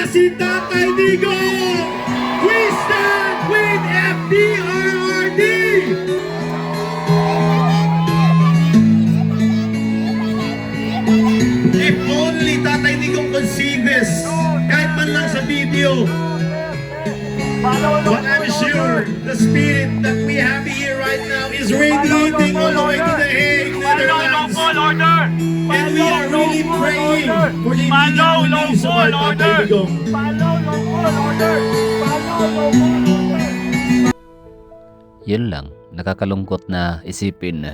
si Tatay Digo! We stand with FDRRD! If only Tatay Digong could see this, kahit man lang sa video, but I'm sure the spirit that we have here right now is radiating all the way to the Hague, Netherlands. And we are really praying for the immediate release of our Tatay Digong. Yun lang, nakakalungkot na isipin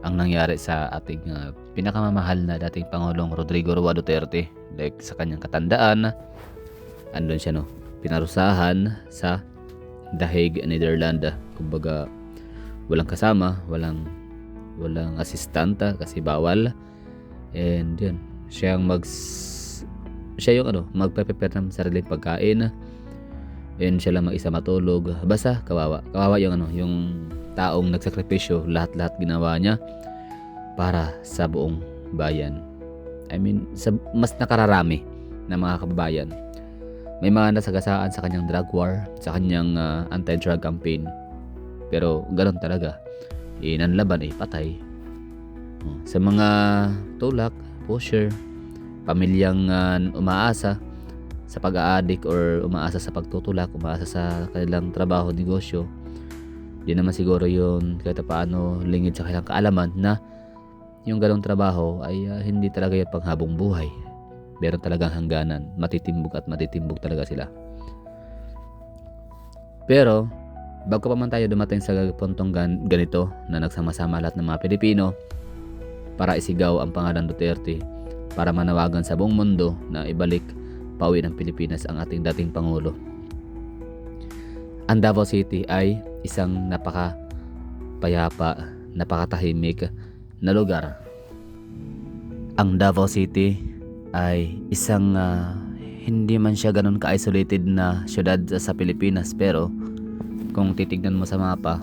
ang nangyari sa ating pinakamamahal na dating Pangulong Rodrigo Roa Duterte. Like sa kanyang katandaan, andun siya pinarusahan sa The Hague, Netherlands. Kumbaga walang kasama, walang asistanta kasi bawal. And yun, siya yung magpe-prepare ng sariling pagkain. And siya lang mag-isa matulog. Basta kawawa yung taong nagsakripisyo, lahat-lahat ginawa niya para sa buong bayan. I mean, mas nakararami na mga kababayan. May mga nasagasaan sa kanyang drug war, sa kanyang anti-drug campaign. Pero ganoon talaga. Nanlaban patay. Sa mga tulak, pusher, pamilyang umaasa sa pag-aadik or umaasa sa pagtutulak, umaasa sa kanilang trabaho, negosyo, di naman siguro yun kahit paano lingid sa kanilang kaalaman na yung ganong trabaho ay hindi talaga yung panghabong buhay. Meron talagang hangganan, matitimbog talaga sila. Pero bago pa man tayo dumating sa puntong ganito na nagsama-sama lahat ng mga Pilipino para isigaw ang pangalan Duterte, para manawagan sa buong mundo na ibalik pauwi ng Pilipinas ang ating dating Pangulo. Ang Davao City ay isang napakapayapa, napakatahimik na lugar. Ang Davao City ay isang hindi man siya ganun ka-isolated na syudad sa Pilipinas, pero kung titignan mo sa mapa,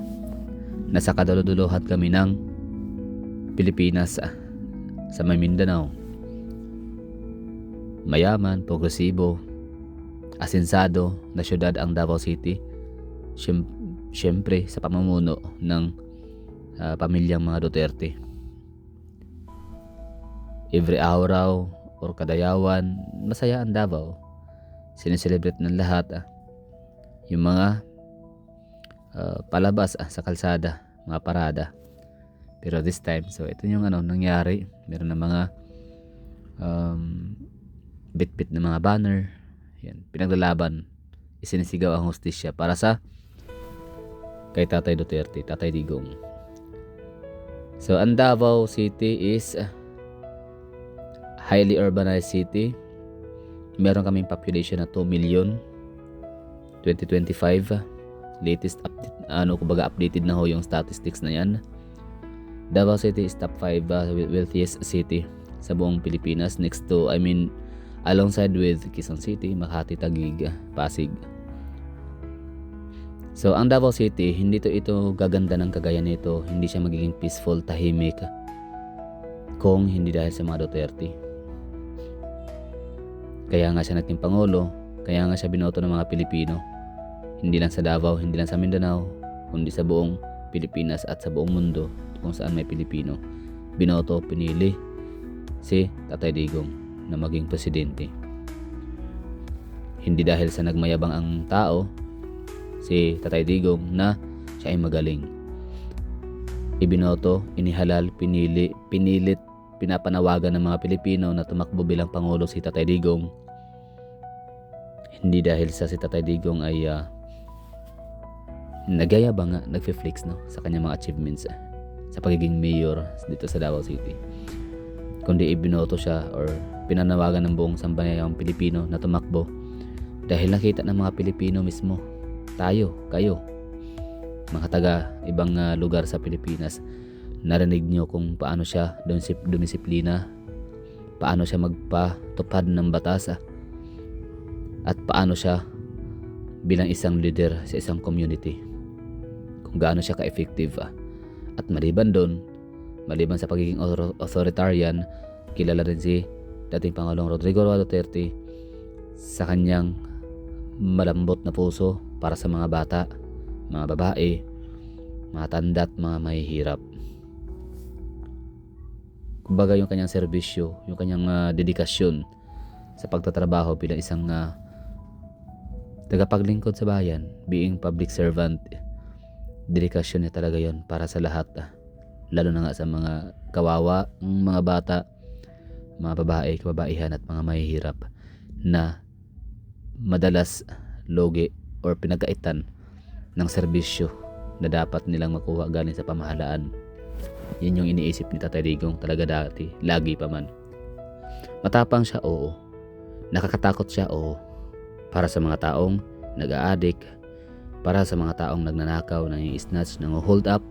nasa kaduluduluhan kami ng Pilipinas, sa may Mindanao. Mayaman, progresibo, asinsado na syudad ang Davao City. Siyempre sa pamumuno ng pamilyang mga Duterte. Every araw or kadayawan, masaya ang Davao. Sineselebrate ng lahat yung mga palabas sa kalsada, mga parada. Pero this time, so ito yung nangyari. Meron na mga bit-bit na mga banner. Yan, pinaglalaban, isinisigaw ang hustisya para sa kay Tatay Duterte, Tatay Digong. So ang Davao City is highly urbanized city. Meron kaming population na 2 million 2025. Latest update, updated na yung statistics na yan. Davao City is top 5 wealthiest city sa buong Pilipinas, next to, alongside with Quezon City, Makati, Taguig, Pasig. So ang Davao City, hindi ito gaganda ng kagaya nito, hindi siya magiging peaceful, tahimik kung hindi dahil sa mga Duterte. Kaya nga siya naging Pangulo, kaya nga siya binoto ng mga Pilipino. Hindi lang sa Davao, hindi lang sa Mindanao, kundi sa buong Pilipinas at sa buong mundo kung saan may Pilipino. Binoto, pinili si Tatay Digong na maging presidente. Hindi dahil sa nagmayabang ang tao, si Tatay Digong, na siya ay magaling. Ibinoto, inihalal, pinilit, pinapanawagan ng mga Pilipino na tumakbo bilang Pangulo si Tatay Digong. Hindi dahil sa si Tatay Digong ay nagyayabang, nagfe-flex sa kanyang mga achievements sa pagiging mayor dito sa Davao City, kundi ibinoto siya or pinanawagan ng buong sambayang Pilipino na tumakbo dahil nakita ng mga Pilipino mismo, kayo, mga taga ibang lugar sa Pilipinas, narinig nyo kung paano siya dumisiplina, paano siya magpatupad ng batas, at paano siya bilang isang leader sa isang community, kung gaano siya ka-effective. At maliban sa pagiging authoritarian, kilala rin si dating Pangulong Rodrigo Roa Duterte sa kanyang malambot na puso para sa mga bata, mga babae, mga tanda at mga mahihirap. Kumbaga yung kanyang serbisyo, yung kanyang dedikasyon sa pagtatrabaho bilang isang tagapaglingkod sa bayan, being public servant, dedikasyon niya talaga yon para sa lahat, lalo na nga sa mga kawawa, mga bata, mga babae, kababaihan at mga mahihirap na madalas logi or pinagkaitan ng serbisyo na dapat nilang makuha galing sa pamahalaan. Yun yung iniisip ni Tatay Digong talaga dati, lagi pa man. Matapang siya, oo. Nakakatakot siya, oo. Para sa mga taong nag-a-addict, para sa mga taong nagnanakaw, nang-i-snatch, nang-hold up,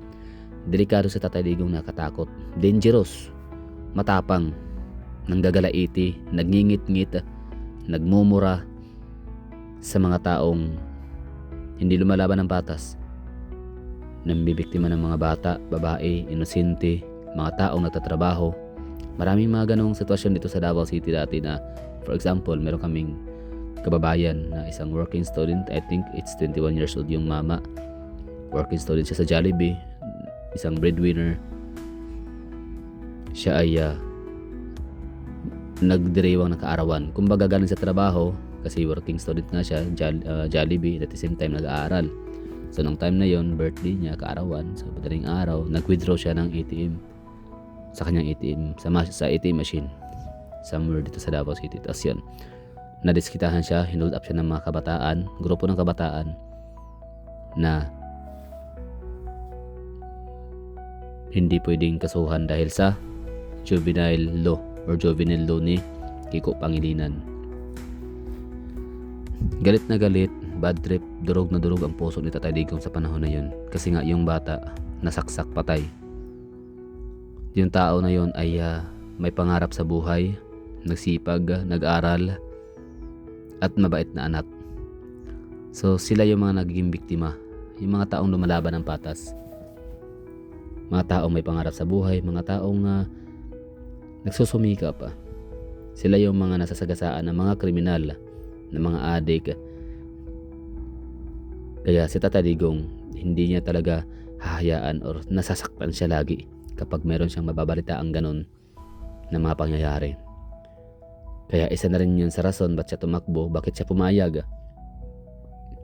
delikado sa Tatay Digong, nakatakot. Dangerous, matapang, nanggagalaiti, nagngingit-ngit, nagmumura sa mga taong hindi lumalaban ng batas, nambibiktima ng mga bata, babae, inosente, mga taong nagtatrabaho. Maraming mga ganong sitwasyon dito sa Davao City dati na, for example, meron kaming kababayan na isang working student. I think it's 21 years old yung mama. Working student siya sa Jollibee, isang breadwinner. Siya ay nagdiriwang ng kaarawan. Kumbaga galing sa trabaho, kasi working student nga siya, Jollibee, at the same time nag-aaral. So nung time na yon, birthday niya, kaarawan, sa madaling araw, nag-withdraw siya ng ATM sa kanyang ATM, sa ATM machine somewhere dito sa Davao City. Tapos yun, nadiskitahan siya, hinold up siya ng mga kabataan, grupo ng kabataan na hindi pwedeng kasuhan dahil sa juvenile law or juvenile law ni Kiko Pangilinan. Galit na galit, bad trip, durog na durog ang puso ni Tatay Digong sa panahon na yun. Kasi nga yung bata nasaksak patay. Yung tao na yun ay may pangarap sa buhay, nagsipag, nag-aral, at mabait na anak. So sila yung mga nagiging biktima, yung mga taong lumalaban ng patas, mga taong may pangarap sa buhay, mga taong nagsusumikap. Sila yung mga nasasagasaan ng mga kriminal, ng mga adik. Kaya si Tatay Digong, hindi niya talaga hahayaan or nasasaktan siya lagi kapag meron siyang mababalitaang ganon na mga pangyayari. Kaya isa na rin yun sa rason ba't siya tumakbo, bakit siya pumayag,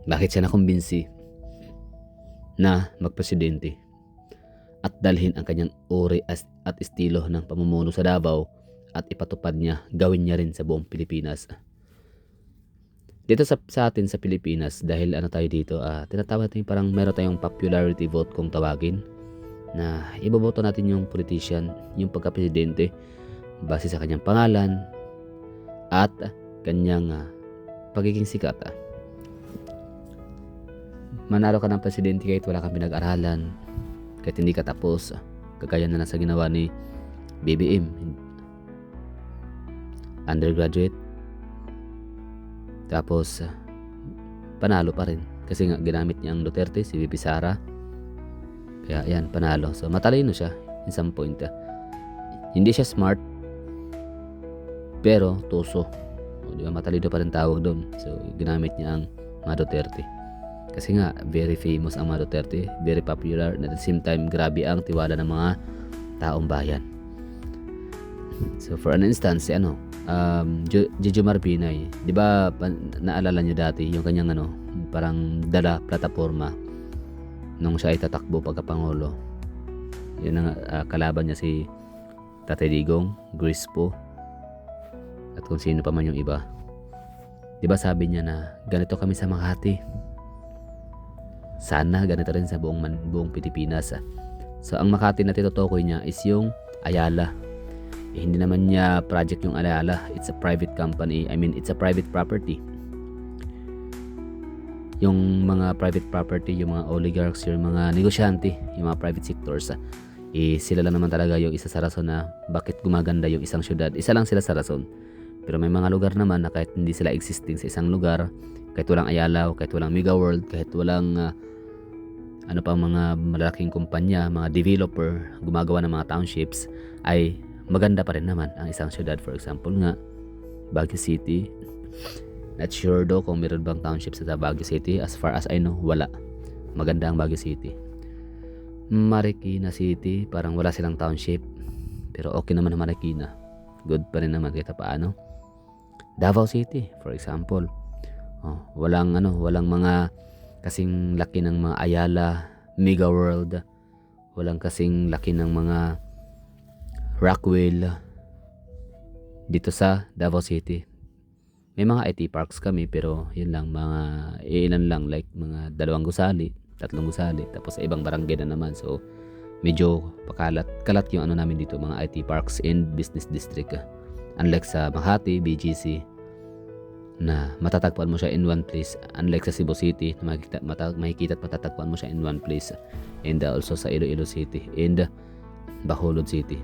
bakit siya nakumbinsi na magpresidente at dalhin ang kanyang uri at estilo ng pamumuno sa Davao at ipatupad niya, gawin niya rin sa buong Pilipinas. Dito sa atin sa Pilipinas, dahil ano tayo dito, tinatawag natin parang meron tayong popularity vote kung tawagin, na iboboto natin yung politician, yung pagka-presidente base sa kanyang pangalan at kanyang pagiging sikat. Manalo ka ng presidente kahit wala kang pinag-aralan, kahit hindi ka tapos, kagaya na lang sa ginawa ni BBM, undergraduate, tapos panalo pa rin kasi nga ginamit niya ang Duterte, si VP Sara. Kaya yan, panalo. So matalino siya in some point. Hindi siya smart, pero tuso. O, di ba, matalino pa rin tawag doon. So ginamit niya ang mga Duterte kasi nga very famous ang mga Duterte, very popular, and at the same time grabe ang tiwala ng mga taong bayan. So for an instance, Jejomar Binay, di ba naalala niyo dati yung kanyang parang dala plataforma nung siya ay tatakbo pagkapangulo. Yun ang kalaban niya si Tatay Digong, Grispo, at kung sino pa man yung iba. Di ba sabi niya na ganito kami sa Makati, sana ganito rin sa buong Pilipinas. So ang Makati na tinutukoy niya is yung Ayala. Hindi naman niya project yung Ayala. It's a private company. I mean, it's a private property. Yung mga private property, yung mga oligarchs, yung mga negosyante, yung mga private sectors, sila lang naman talaga yung isa sa rason na bakit gumaganda yung isang syudad. Isa lang sila sa rason. Pero may mga lugar naman na kahit hindi sila existing sa isang lugar, kahit walang Ayala, kahit walang Mega World, kahit walang mga malalaking kumpanya, mga developer, gumagawa ng mga townships, ay maganda pa rin naman ang isang syudad. For example nga, Baguio City, Not sure do kung meron bang township sa Baguio City. As far as I know, wala. Maganda ang Baguio City. Marikina City, parang wala silang township. Pero okay naman ang Marikina. Good pa rin naman kita paano. Davao City, for example. Walang mga kasing laki ng mga Ayala, Mega World. Walang kasing laki ng mga Rockwell dito sa Davao City. May mga IT parks kami pero yun lang, mga ilan lang, like mga 2 gusali, 3 gusali, tapos sa ibang barangay na naman. So medyo kalat yung namin dito, mga IT parks and business district. Unlike sa Makati, BGC, na matatagpuan mo siya in one place. Unlike sa Cebu City, na makikita at matatagpuan mo siya in one place. And also sa Iloilo City and Bacolod City,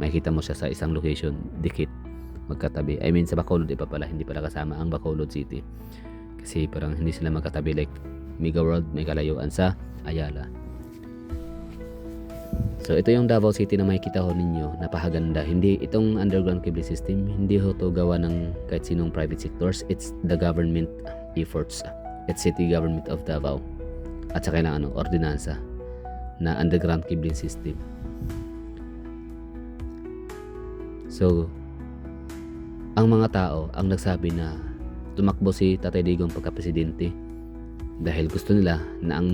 makikita mo siya sa isang location, dikit, magkatabi. I mean sa Bacolod iba pala, hindi pala kasama ang Bacolod City. Kasi parang hindi sila magkatabi, like Mega World may kalayuan sa Ayala. So ito yung Davao City na makikita ho ninyo, napakaganda. Hindi itong underground cable system, hindi ho to gawa ng kahit sinong private sectors. It's the government efforts. It's city government of Davao. At saka ng ordinansa na underground cabling system. So ang mga tao ang nagsabi na tumakbo si Tatay Digong pagka-presidente dahil gusto nila na ang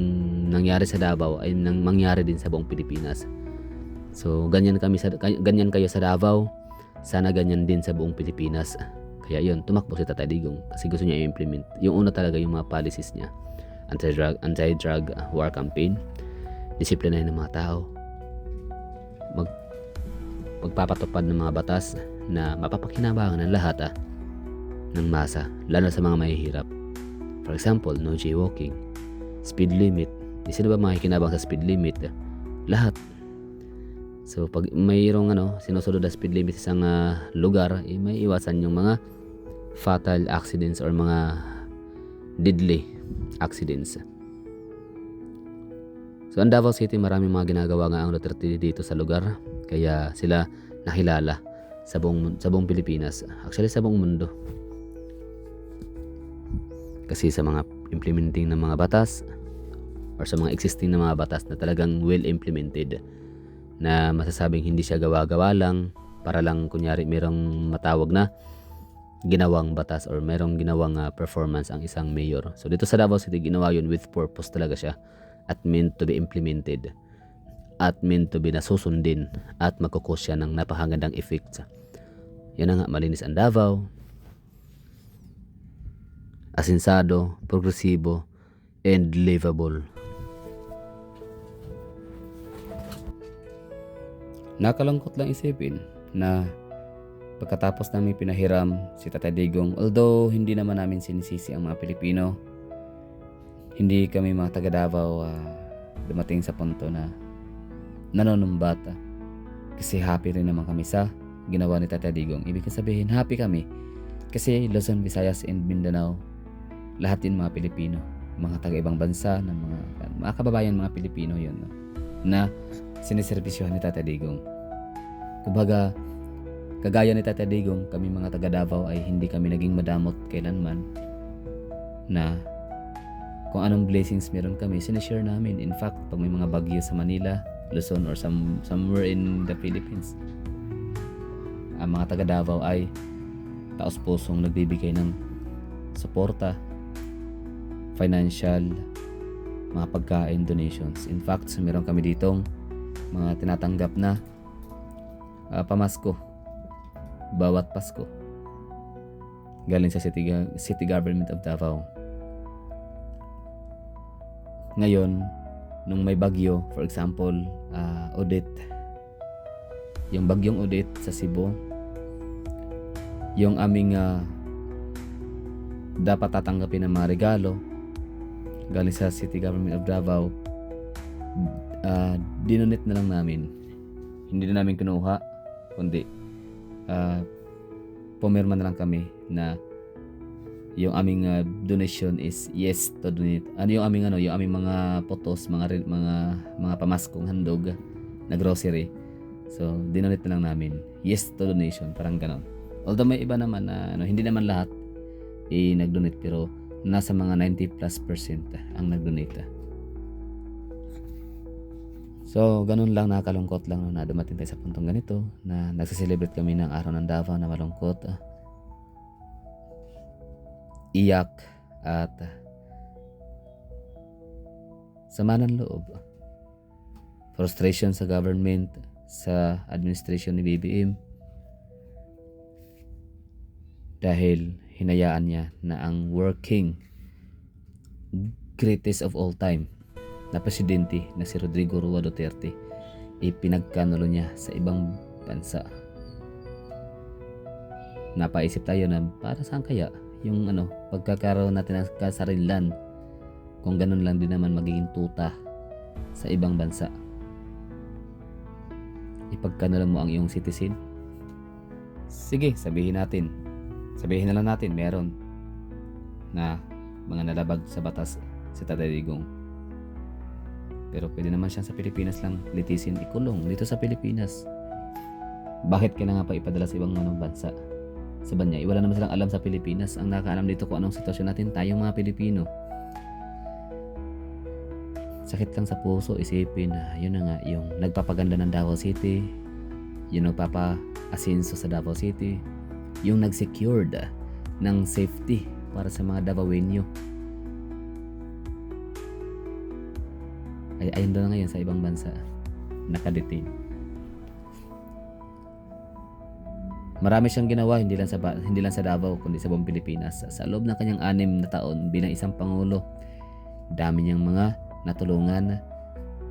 nangyari sa Davao ay mangyari din sa buong Pilipinas. So ganyan kayo sa Davao, sana ganyan din sa buong Pilipinas. Kaya yun, tumakbo si Tatay Digong kasi gusto niya i-implement yung una talaga, yung mga policies niya, anti-drug war campaign, disiplinahin ng mga tao, magpapatupad ng mga batas na mapapakinabangan ng lahat ng masa, lalo sa mga mahihirap. For example, no jaywalking, speed limit. Di sino ba makikinabang sa speed limit? Lahat. So pag mayroong sinusunod na speed limit sa isang lugar, may iwasan yung mga fatal accidents or mga deadly accidents. So ang Davao City, maraming mga ginagawa nga ang Duterte dito sa lugar, kaya sila nakilala sa buong Pilipinas, actually sa buong mundo. Kasi sa mga implementing ng mga batas or sa mga existing na mga batas na talagang well implemented, na masasabing hindi siya gawa-gawa lang para lang kunyari merong matawag na ginawang batas or merong ginawang performance ang isang mayor. So dito sa Davao City, ginawa yun with purpose talaga siya, at meant to be implemented, at meant to be nasusundin, at magkukos siya ng napakagandang effects. Yan nga, malinis ang Davao, asinsado, progresibo, and livable. Nakalungkot lang isipin na pagkatapos namin pinahiram si Tatay Digong, although hindi naman namin sinisisi ang mga Pilipino, hindi kami mga taga Davao dumating sa punto na nanonumbata, kasi happy rin naman kami sa ginawa ni Tatay Digong. Ibig sabihin, happy kami kasi Luzon, Visayas, and Mindanao, lahat din mga Pilipino, mga taga-ibang bansa, ng mga kababayan, mga Pilipino yun, na siniservisyohan ni Tatay Digong. Kumbaga, kagaya ni Tatay Digong, kami mga taga Davao ay hindi kami naging madamot kailanman, na kung anong blessings meron kami, sinishare namin. In fact, pag may mga bagyo sa Manila, Luzon, or somewhere in the Philippines, ang mga taga Davao ay taos-pusong nagbibigay ng suporta, financial, mga pagkain, donations. In fact, meron kami ditong mga tinatanggap na pamasko bawat Pasko galing sa City Government of Davao. Ngayon, nung may bagyo, for example, Odette, yung bagyong Odette sa Cebu, yung aming dapat tatanggapin ng mga regalo galing sa City Government of Davao, dinonate na lang namin. Hindi na namin kinuha, kundi pumirma na lang kami na yung aming donation is yes to donate. Yung aming mga potos, mga pamaskong handog na grocery. So dinonate na lang namin. Yes to donation, parang ganon. Although may iba naman na hindi naman lahat nag-donate, pero nasa mga 90+% ang nag-donate. So, ganun lang, nakakalungkot lang no, na dumating tayo sa puntong ganito na nagsiselebrate kami ng araw ng Davao na malungkot, iyak at sama ng loob, frustration sa government, sa administration ni BBM, dahil hinayaan niya na ang working greatest of all time na presidente na si Rodrigo Roa Duterte ipinagkanulo niya sa ibang bansa. Napaisip tayo na para saan kaya yung pagkakaroon natin ng kasarilan kung ganun lang din naman magiging tuta sa ibang bansa. Ipagkanulo mo ang iyong citizen. Sige, sabihin na lang natin meron na mga nalabag sa batas si Tatay Digong. Pero pwede naman siyang sa Pilipinas lang litisin, ikulong dito sa Pilipinas. Bakit ka na nga pa ipadala sa ibang bansa? Sa banya, wala naman silang alam sa Pilipinas. Ang nakaalam dito kung anong sitwasyon natin, tayong mga Pilipino. Sakit lang sa puso isipin na yun na nga yung nagpapaganda ng Davao City, yung nagpapa-asenso sa Davao City, yung nag-secured ng safety para sa mga Davaoenyo. Ay ayun doon na ngayon sa ibang bansa, nakadetain. Marami siyang ginawa, hindi lang sa Davao kundi sa buong Pilipinas. Sa loob ng kanyang 6 na taon bilang isang pangulo, dami niyang mga natulungan,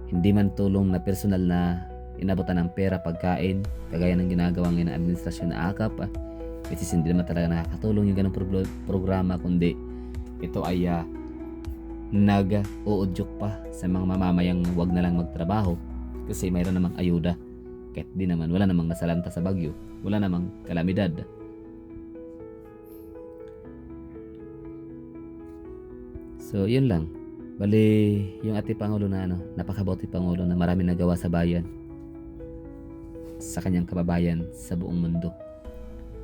hindi man tulong na personal na inabutan ng pera, pagkain, kagaya ng ginagawa ngayon ng administrasyon na AKAP, which is hindi naman talaga nakakatulong yung ganong programa, kundi ito ay nag-uudyok pa sa mga mamamayang wag na lang magtrabaho kasi mayroon namang ayuda, kahit di naman wala namang nasalanta sa bagyo, wala namang kalamidad. So yun lang, bali yung ating Pangulo na napakabuti Pangulo na marami nagawa sa bayan, sa kanyang kababayan sa buong mundo.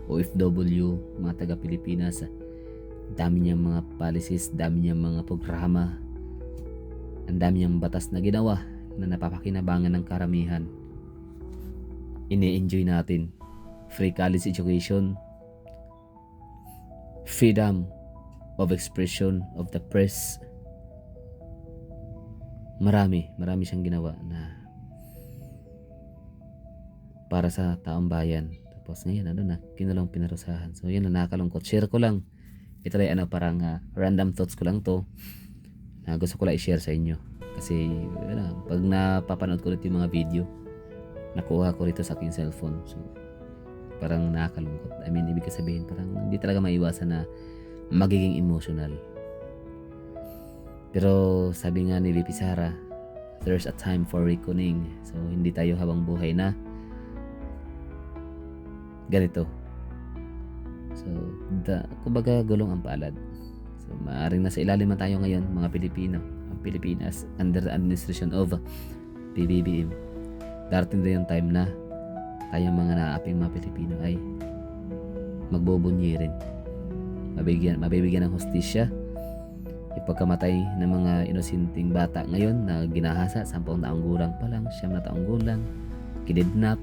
OFW, mga taga Pilipinas, dami niyang mga policies, dami niyang mga programa, ang dami niyang batas na ginawa na napapakinabangan ng karamihan. Ini-enjoy natin. Free college education, freedom of expression of the press. Marami siyang ginawa na para sa taong bayan. Tapos ngayon kinulong, pinarusahan. So yun na, nakakalungkot. Share ko lang. Ito ay parang random thoughts ko lang to na gusto ko lang i-share sa inyo. Kasi pag napapanood ko ulit yung mga video, nakuha ko rito sa aking cellphone. So parang nakakalungkot. I mean, ibig sabihin parang hindi talaga maiwasan na magiging emotional. Pero sabi nga ni VP Sara, there's a time for reckoning. So hindi tayo habang buhay na ganito. So, kumbaga gulong ang palad. So, maaaring nasa ilalim na tayo ngayon, mga Pilipino. Ang Pilipinas, under the administration of PBBM. Darating din yung time na tayong mga naaping mga Pilipino ay magbubunyi rin. Mabibigyan ng hustisya. Yung pagkamatay ng mga inosenteng bata ngayon na ginahasa, 10 taong gulang pa lang, 9 na taong gulang, kidnap,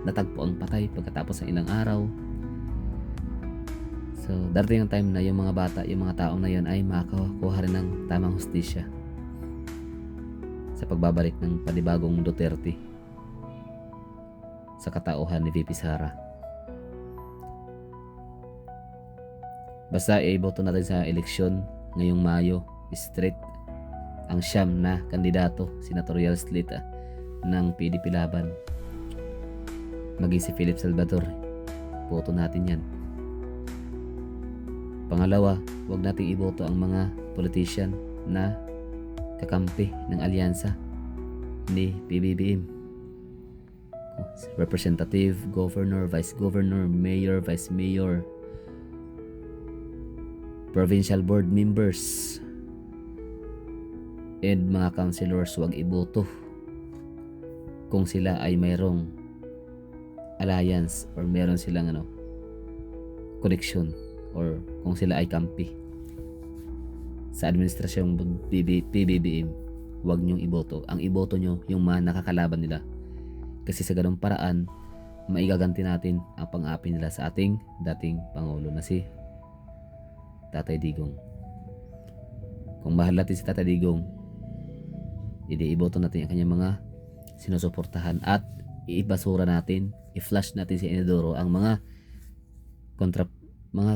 natagpo ang patay pagkatapos ng ilang araw. So, darating yung time na yung mga bata, yung mga taong na yun ay makakuha rin ng tamang hustisya sa pagbabalik ng panibagong Duterte sa katauhan ni VP Sara. Basta iboto natin sa eleksyon ngayong Mayo, straight ang 9 na kandidato, senatorial slate ng PDP Laban. Maging si Philip Salvador, boto natin yan. Pangalawa, huwag nating iboto ang mga politician na kakampi ng alyansa ni PBBM. Representative, governor, vice governor, mayor, vice mayor, provincial board members, and mga councilors, huwag iboto kung sila ay mayroong alliance or meron silang connection or kung sila ay kampi sa administrasyong PBBM, huwag niyong iboto. Ang iboto nyo yung mga nakakalaban nila. Kasi sa ganung paraan, maigaganti natin ang pang-api nila sa ating dating Pangulo na si Tatay Digong. Kung mahal natin si Tatay Digong, iboto natin ang kanyang mga sinusuportahan at iibasura natin, i-flash natin si Inodoro ang mga mga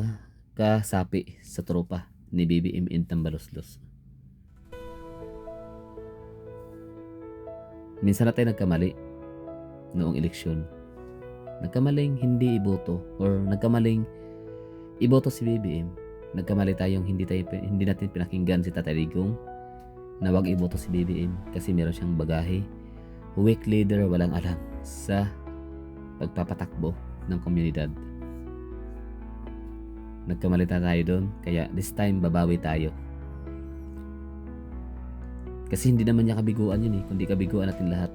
kasapi sa tropa ni BBM in Tambaloslos. Minsan na tayo nagkamali noong eleksyon. Nagkamaling hindi iboto or nagkamaling iboto si BBM. Nagkamali tayong hindi natin pinakinggan si Tatay Digong na wag iboto si BBM kasi meron siyang bagahe. Weak leader, walang alam sa pagpapatakbo ng komunidad. Nagkamali tayo doon, kaya this time babawi tayo. Kasi hindi naman niya kabiguan yun kundi kabiguan natin lahat.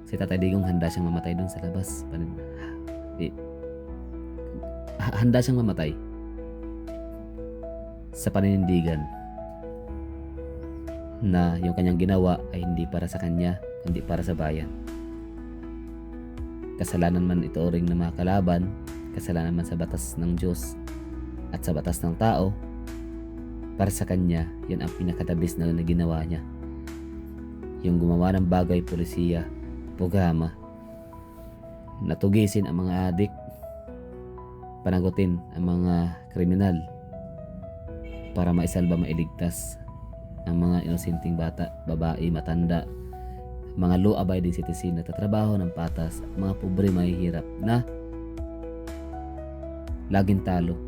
Si Tatay Digong handa siyang mamatay doon sa labas. Handa siyang mamatay sa paninindigan na yung kanyang ginawa ay hindi para sa kanya, kundi para sa bayan. Kasalanan man ito ring ng mga kalaban, kasalanan man sa batas ng Diyos at sa batas ng tao, para sa kanya, yan ang pinakadabis na ginawa niya. Yung gumawa ng bagay, polisiya, programa, natugisin ang mga adik, panagutin ang mga kriminal para maisalba, mailigtas ang mga inosenteng bata, babae, matanda, mga law-abiding citizen na tatrabaho ng patas, mga pobre, mahihirap na laging talo.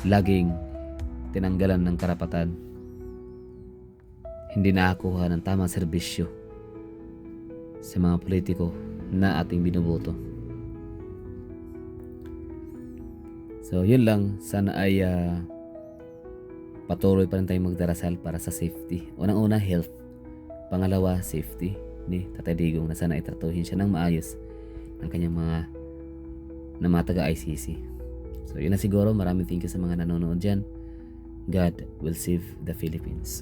Laging tinanggalan ng karapatan, hindi nakakuha ng tamang serbisyo sa mga politiko na ating binuboto. So yun lang, sana ay patuloy pa rin tayong magdarasal para sa safety. Unang-una, health. Pangalawa, safety ni Tatay Digong na sana itratuhin siya ng maayos ng kanyang mga taga-ICC. So yun na siguro. Maraming thank you sa mga nanonood dyan. God will save the Philippines.